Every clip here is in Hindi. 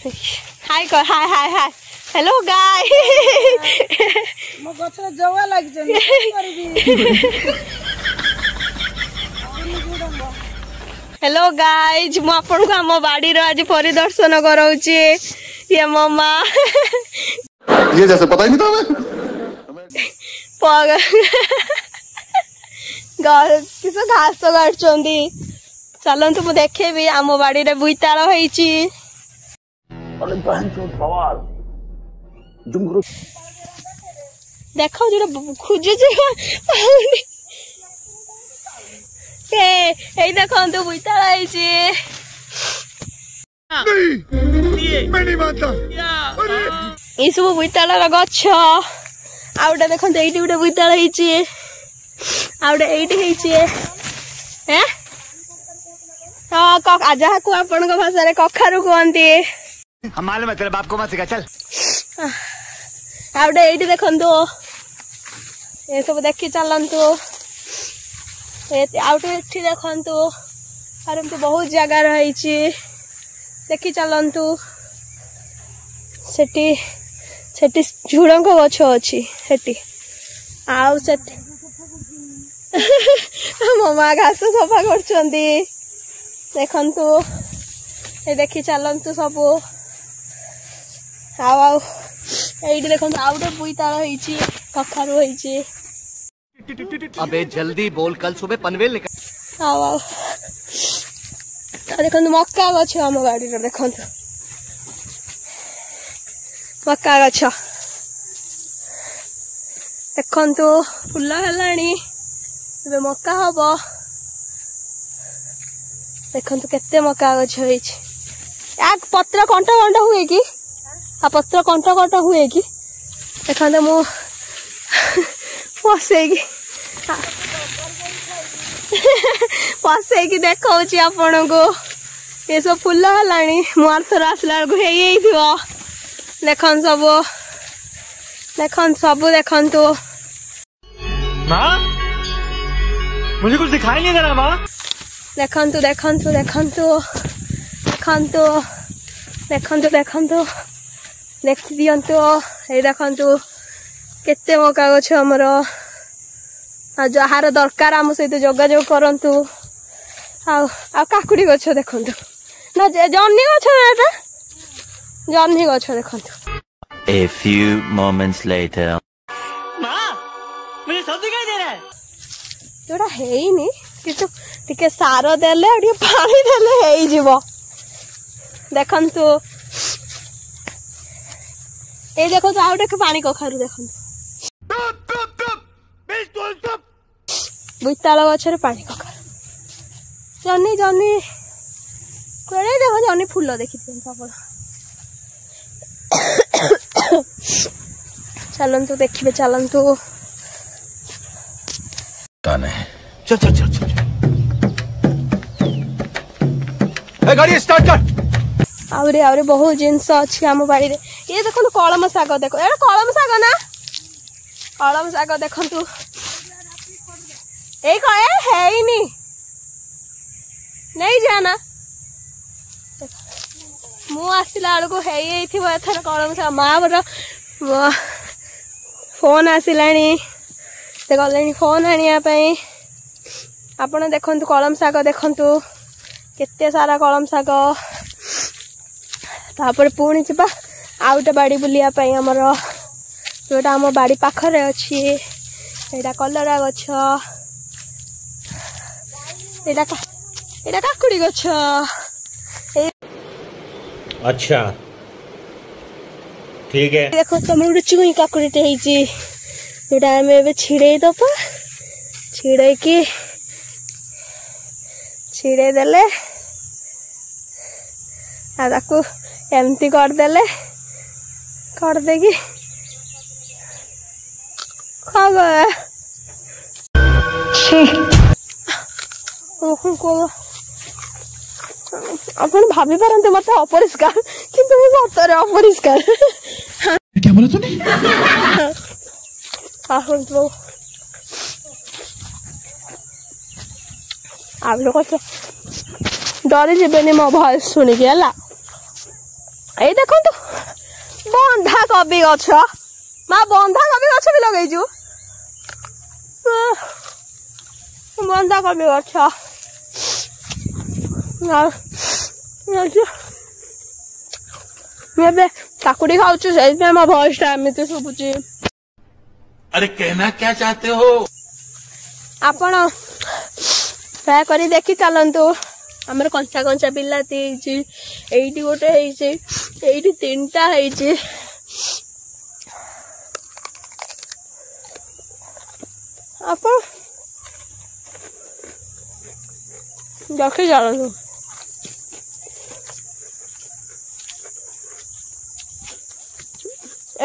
हाय कर हाय हाय हाय हेलो गाय मो गछरे जवा लाग जनी हेलो गाइज मु आपन को हम बाड़ी रो आज परिदर्शन कराउची ये मम्मा ये जैसे पता ही नहीं था हमें किस घास काटुंदी चलतु मु देखेबी आम बाड़ी रे बुईताल होईची देखो जो खोजु ए देखो तू बुईताल होईची मैं नहीं मानता ये सब बुईताल गछ आउटा देखो ये गोटे बुईताल होईची आउटा ये हैं हाँ जहाँ को आपण भाषा कखारु कहती हम मालूम है तेरे बाप को मत सिखा चल आउटे ये देखु ये सब देखी चलतु आउटे ये देखु और बहुत जगह रही देखी चलतु सेठी सेठी झुड़ंग गछ अच्छी सेठी आउ सेठी ममा घास सफा कर देखु ये देखी चलतु सब आउ ये देखो आउ गए बुईताल होईची कखारु होईची अबे जल्दी बोल कल सुबह पनवेल निकल आउ देखो मक्का गछ आम बाड़ी देखो मक्का गछ देखु फुल है मक्का हम देखु केते मक्का गछ होईची या पत्र कंटा कंटा हुए कि आ पत्र कंटा कंटा हुए कि देखा मु पसैकी देखा आपण को ये सब फुल है मुआर थर आसला बेलू देखन सब देखु मुझे कुछ दिखाई नहीं दे रहा माँ देखु देखु देखु देखु देखु देखु देखी दिंतु ये देखु केते मक्का गछ आमर जार दरकार आम सहित जोगाजोग करंतु आ काकुड़ी गछ देखु ना जन्नी गछ ना जन्नी गछ देखु A few moments later माँ मुझे सब दिखाई दे रहा है जोड़ा हेनी किंतु टिके सार देले और टिके पानी देले हेई जीवो देखंतु ये देखो तो आउटे पानी कखारु देखो बुईताल गछरे पानी कखारु जन्नी जन्नी कोड़े देखो जन्नी फूल देखी चलतु देखिए चलतु चल चल चल चल गाड़ी स्टार्ट कर आउरे बहुत जिनस अच्छी आम बाड़ी रे ये देखो कलम शाग देखो ये कलम शाग ना कलम शाग देखु ये नहीं जाना मु आसला बेलू एथर कलम शाग माँ फोन आसला गले फोन आने आपण देखु कलम शाग देखु केते सारा कलम शाग तापर पुणी जा आउ गोटे बाड़ी बुलिया आमर जोटा आम बाड़ी पाखरे अच्छी एटा कलरा गछ एटा काकुड़ी गछ अच्छा ठीक है देखो तुम गोटे चुई काकुड़ीटे जोटा आम ए छिड़े दबा छिड़े की छिड़े देले आकु एमती करदेले करदेगी अपन भाभी पारते मत अपरिष्कार किंतु सतरे अपरिष्कार क्या बोला तूने आप कह डरी जीवेनि मो भॉइस शुणिकी है ये देखो बंधा कोबी गछ माँ बंधा कोबी गछ भी लगेचु बंधा कोबी गछ मैं काकुड़ी खाऊ से मो भॉइस टा एमती शुभुची अरे कहना क्या चाहते हो आपण ट्राए करी देखी चलतु आमर कंचा कंचा बिलाती एटी गोटे एटी 3टा आप देखी चलतु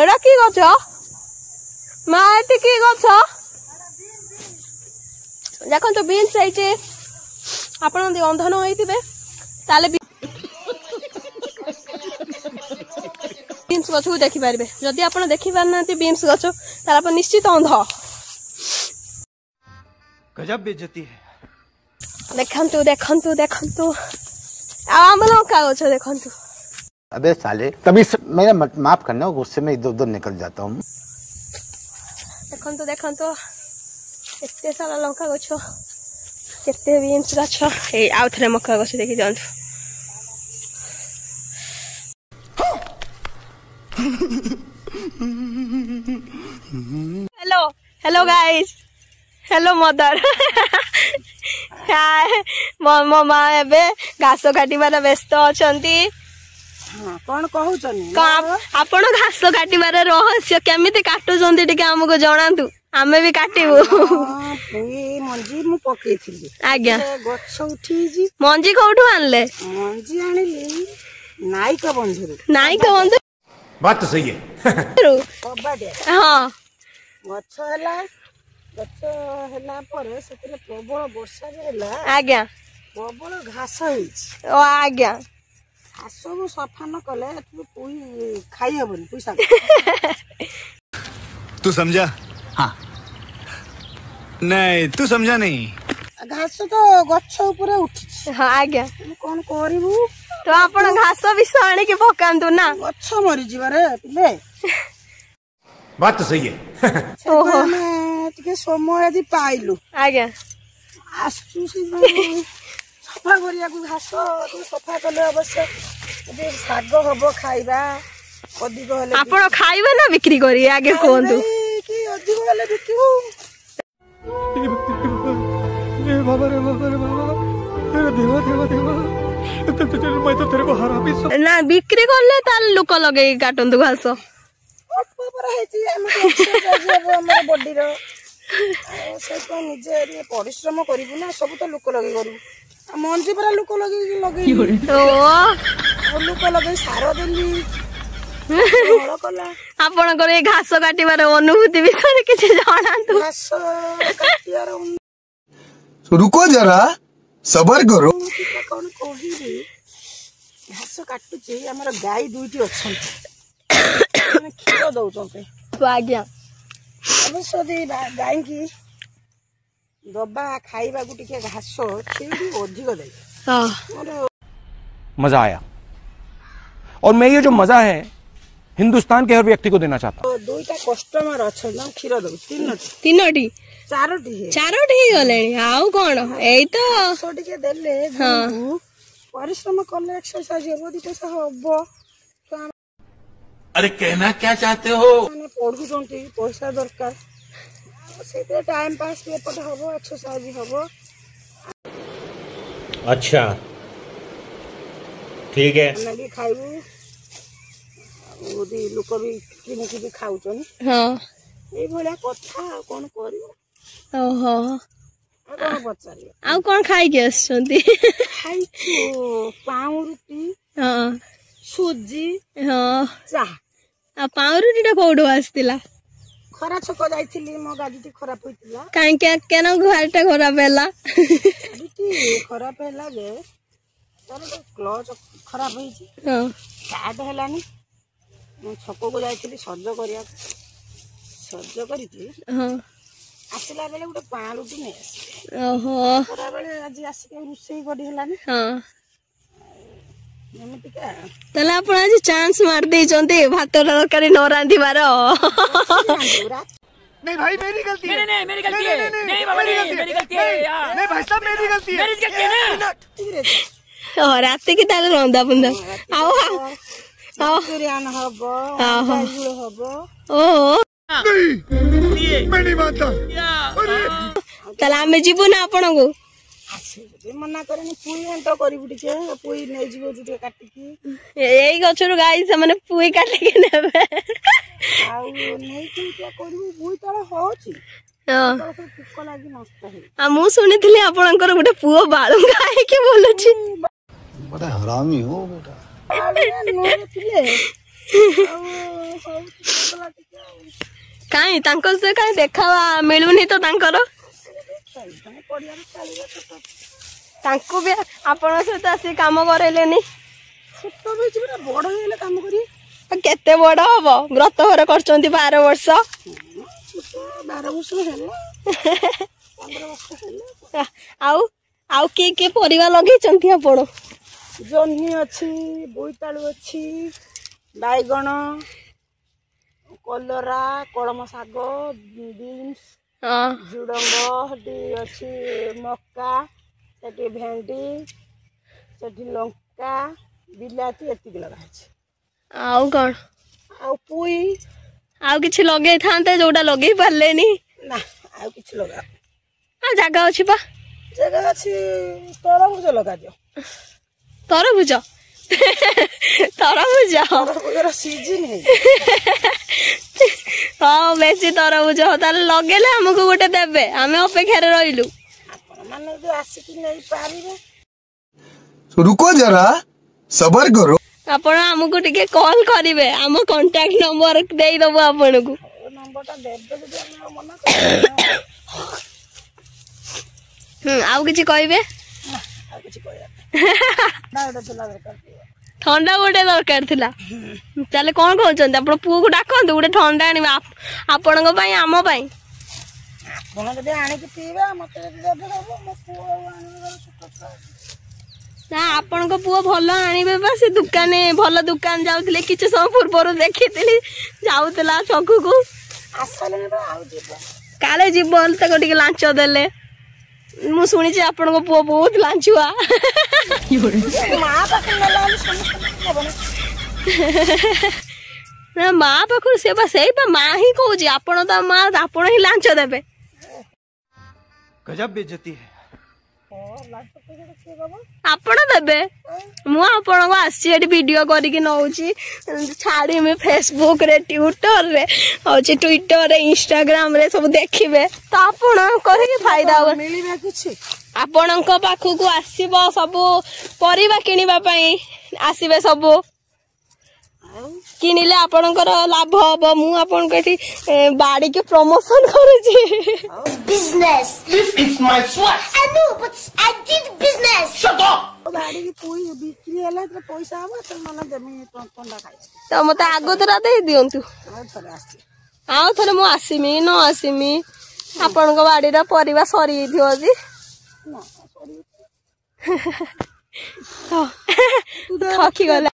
एटा कि गछ माँ एटी कि गछ देखो तो बीन्स है आप अंधन होते बीन्स गछ को देखिपारे जदि आप देखी पारना बीन्स गछ आप निश्चित अंध गजब बेइज्जती है देखंतु देखंतु देखंतु आम लंका गछ देखंतु अबे साले तभी मेरा माफ करना गुस्से में इधर उधर निकल जाता हूँ देखंतु देखंतु एते सारा लंका गछ केते बीन्स गछ ए आउ थरे मक्का गछ देखि जांतु hello hello guys hello mother hi मो माँ एबे घास काटिबार व्यस्त अछंती कौन कहउचनी आपण घास काटिबार रहस्य केमिति काटुचंती टिके हमको जणांतु आमे भी काटिबु ए मंजी मु पकेइथिली आज्ञा गछ उठीजी मंजी कोठु आनले मंजी आनिली नायक बंधु बात तो सही है कबाडे हां गछ हला पर सेतरे प्रबल वर्षा होला आज्ञा प्रबल घास होइछ ओ आज्ञा घास को सफा न कले कोई खाई हबन पैसा तू समझा हाँ नहीं तू समझा नहीं घास तो गछ ऊपर उठी हां आज्ञा कौन करिबू तो आपण घास विष आनी के पकांतु ना गछ मरि जिबारे पिले बात तो सही है ओहो मैं टिके समय यदि पाइलु आज्ञा आसु से सफा करिया को घास तो सफा कले अवश्य जे साग हबो खाइबा अधिक हले आपण खाइबा ना बिक्री करी आगे कोंतु कि अधिक हले बिकिबू रे बाबा तेरा देवा देवा देवा मैं तो तेरे को हरा भी ना बिक्री करले ताल लोक लगे काटंतु घास पर हेची हम एक्सरसाइज हबो हमर बॉडी रो से तो निजे परिश्रम करिबु ना सब तो लोक लगे करू मंजी पर लोक लगे ओ लोक लगे सारो देली बड़ कला आपणकर ए घास काटिबार अनुभूति विषय किछि जणांतु घास काटियार रुको जरा सबर करो कौन कहिबी घास काटु छी हमर गाय दुईटी अछन क्षीर दउचते आज्ञा अवश्य दे गाय की दबा खाइबा को टिके घास क्षीर अधिक दे हां मजा आया और मैं ये जो मजा है हिंदुस्तान के हर व्यक्ति को देना चाहता हूँ दुईटा कस्टमर अछन क्षीर दउ तीनोटी चारोटी है चारोटी ही गलेनी आउ कोन एई तो सो टिके देले हां परिश्रम करले एक्सरसाइज हेबो दी पैसा हबो अरे कहना क्या चाहते हो माने पढु जंती पैसा दरकार सेते टाइम पास पे पट हबो एक्सरसाइज हबो अच्छा ठीक है हम भी खाइबू ओदी लोक भी किने कि खाउचन हां ए भलिया कथा कोन करियो ओहो कोन पचारी आउ कोन खाइ के आछंती खाइ पाउ रुटी हां सुजी हां चाह आ पाउरुटीटा कोडो आस्तिला खरा छक जाइथिली मो गाडीटी खराब होइतिला काई के केना घरटा खराब हैला गाडीटी खराब हैला जे तार क्लच खराब होइछि हां स्टार्ट हैलानी मो छक को जाइथिली सज करिया सज करिथि हां ଆସିଲା ବେଳେ ଗୋଟେ ପାଉଁରୁଟି ନେଇ ଆସିବେ। ଓହୋ ଖରାବେଳେ ଆଜି ଆସିକି ରୋଷେଇ କରି ହେଲାନି ହଁ ଏମିତିକା। ତାହେଲେ ଆପଣ ଆଜି ଚାନ୍ସ ମାରି ଦେଇଛନ୍ତି ଭାତ ତରକାରୀ ନ ରାନ୍ଧିବାର। नहीं भाई मेरी गलती है। नहीं मेरी गलती है। नहीं बाबा मेरी गलती है यार। नहीं भाई साहब मेरी गलती है। मेरी गलती है ना। ରାତି କି ତାହେଲେ ରନ୍ଧା ବୁନ୍ଧା ଆଉ ବିରିୟାନୀ ହବ, ଝୁଳ ହବ। ଓହୋ मैं नहीं मानता। ତାହେଲେ ଆମେ ଯିବୁ ନା ଆପଣଙ୍କୁ? ଆସିବେ ମନା କରେନି ପୁଇ ଘଣ୍ଟ କରିବୁ ଟିକେ ପୁଇ ନେଇଯିବ ଟିକେ କାଟିକି ଏଇ ଗଛରୁ ଗାଈ ସେମାନେ ପୁଇ କାଟିକି ନେବେ। ଆଉ ନେଇକି କରିବୁ ପୁଇ ତଳେ ହଉଛି ହଁ ପୋକ ଲାଗି ନଷ୍ଟ ହେଇ। ଆଉ ମୁଁ ଶୁଣିଥିଲି ଆପଣଙ୍କର ଗୋଟେ ପୁଅ ବାଳୁଙ୍ଗା ହେଇକି ବୁଲୁଛି। बड़ा हरामी हो बेटा। କାଇଁ ତାଙ୍କ ସେ କାଇଁ ଦେଖା ମିଳୁନି ତ ତାଙ୍କର। ତାଙ୍କୁ ବି ଆପଣଙ୍କ ସହିତ ଆସି କାମ କରେଇଲେନି। ବଡ ହେଇଗଲେ କାମ କରି କେତେ ବଡ ହବ? ବ୍ରତ ଘର କରିଛନ୍ତି 12 ବର୍ଷ। 12 ବର୍ଷ ହେଲା 15 ବର୍ଷ ହେଲା। ଆଉ କିଏ ପରିବା ଲଗେଇଛନ୍ତି ଆପଣ? ଜହ୍ନି ଅଛି, ବୋଇତାଳୁ ଅଛି, ବାଇଗଣ, କଲରା, କଳମ ଶାଗ, ବିନ୍ସ, ଝୁଡଙ୍ଗ, ସେଠି ଅଛି ମକା, ସେଠି ଭେଣ୍ଡି, ସେଠି ଲଙ୍କା, ବିଲାତି ଏତିକି ଲଗା ଅଛି। ଆଉ କଣ? ଆଉ ପୁଇ ଆଉ କିଛି ଲଗେଇଥାନ୍ତେ ଯୋଉଟା ଲଗେଇ ପାରିଲେନି। ନା ଆଉ କିଛି ଲଗା ଆଉ ଜାଗା ଅଛି ପା। ଜାଗା ଅଛି ତରଭୁଜ ଲଗାଦିଅ। ତରଭୁଜ ତରଭୁଜର ସିଜିନ୍ ହେଇଛି। ହଁ ବେଶୀ ତରଭୁଜ ତାହେଲେ ଲଗେଇଲେ ଆମକୁ ଗୋଟେ ଦେବେ, ଆମେ ଅପେକ୍ଷାରେ ରହିଲୁ। ଆପଣ ମାନେ ଯଦି ଆସିକି ନେଇପାରିବେ। रुको जरा सबर करो। ଆପଣ ଆମକୁ ଟିକେ କଲ୍ କରିବେ, ଆମ କଣ୍ଟାକ୍ଟ ନମ୍ବର ଦେଇଦବୁ ଆପଣଙ୍କୁ। ନମ୍ବରଟା ଦେବେ ଯଦି ଆମେ ମନା କରିବୁ। ଆଉ କିଛି କହିବେ? ଆଉ କିଛି କହିବା ଥଣ୍ଡା ଗୋଟେ ଦରକାର ଥିଲା। ତାହେଲେ କଣ କହୁଛନ୍ତି? ଆପଣ ପୁଅକୁ ଡାକନ୍ତୁ ଗୋଟେ ଥଣ୍ଡା ଆଣିବା ଆପଣଙ୍କ ପାଇଁ ଆମ ପାଇଁ। ଆପଣ ଯଦି ଆଣିକି ପିଇବା ମତେ ଯଦି ଦେବେ ହବ। ମୋ ପୁଅ ଆଣିବାର ଛୋଟ ଛୁଆ ନା ଆପଣଙ୍କ ପୁଅ ଭଲ ଆଣିବେ ବା। ସେ ଦୋକାନେ ଭଲ ଦୋକାନ ଯାଉଥିଲେ କିଛି ସମୟ ପୂର୍ବରୁ ଦେଖିଥିଲି ଯାଉଥିଲା ଛକକୁ। ଆସିଲେ ଆଉ ଯିବ କାଳେ ଯିବ ତାକୁ ଟିକେ ଲାଞ୍ଚ ଦେଲେ। ମୁଁ ଶୁଣିଛି ଆପଣଙ୍କ ପୁଅ ବହୁତ ଲାଞ୍ଚୁଆ। ମା ପାଖରେ ନେଲା ନା ମା ପାଖରୁ ସେ ବା ସେଇ ବା ମା ହିଁ କହୁଛି ଆପଣ ତ ମା ଆପଣ ହିଁ ଲାଞ୍ଚ ଦେବେ। गजब बेइज्जती है। ଆପଣ ଦେବେ। ମୁଁ ଆପଣଙ୍କୁ ଆସିଛି ଏଠି ଭିଡିଓ କରିକି ନଉଛି ଛାଡ଼ିମି ଫେସବୁକରେ, ଟ୍ୱିଟରରେ, ହଉଛି ଟ୍ୱିଟରରେ, ଇନଷ୍ଟାଗ୍ରାମରେ ସବୁ ଦେଖିବେ ତ ଆପଣଙ୍କର ହିଁ ଫାଇଦା ହବ। ମିଳିବା କିଛି ଆପଣଙ୍କ ପାଖକୁ ଆସିବ ସବୁ ପରିବା କିଣିବା ପାଇଁ ଆସିବେ ସବୁ। କିଣିଲେ ଆପଣଙ୍କର ଲାଭ ହବ। ମୁଁ ଆପଣଙ୍କୁ ଏଠି ବାଡିକି ପ୍ରମୋସନ କରୁଛି। Business. This is my swag. I know, but I did business. Shut up. ବାଡିକି ପୁଇ ବିକ୍ରି ହେଲା ପଇସା ହବ ତ ମାନେ ଦେମି ଥଣ୍ଡା ଖାଇବା ତ ମତେ ଆଗତୁରା ଦେଇ ଦିଅନ୍ତୁ। ଥରେ ଆସିଛି ଆଉ ଥରେ ମୁଁ ଆସିମି ନ ଆସିମି ଆପଣଙ୍କ ବାଡିର ପରିବା ସରିଯାଇଥିବ ଯଦି ଥକିଗଲା।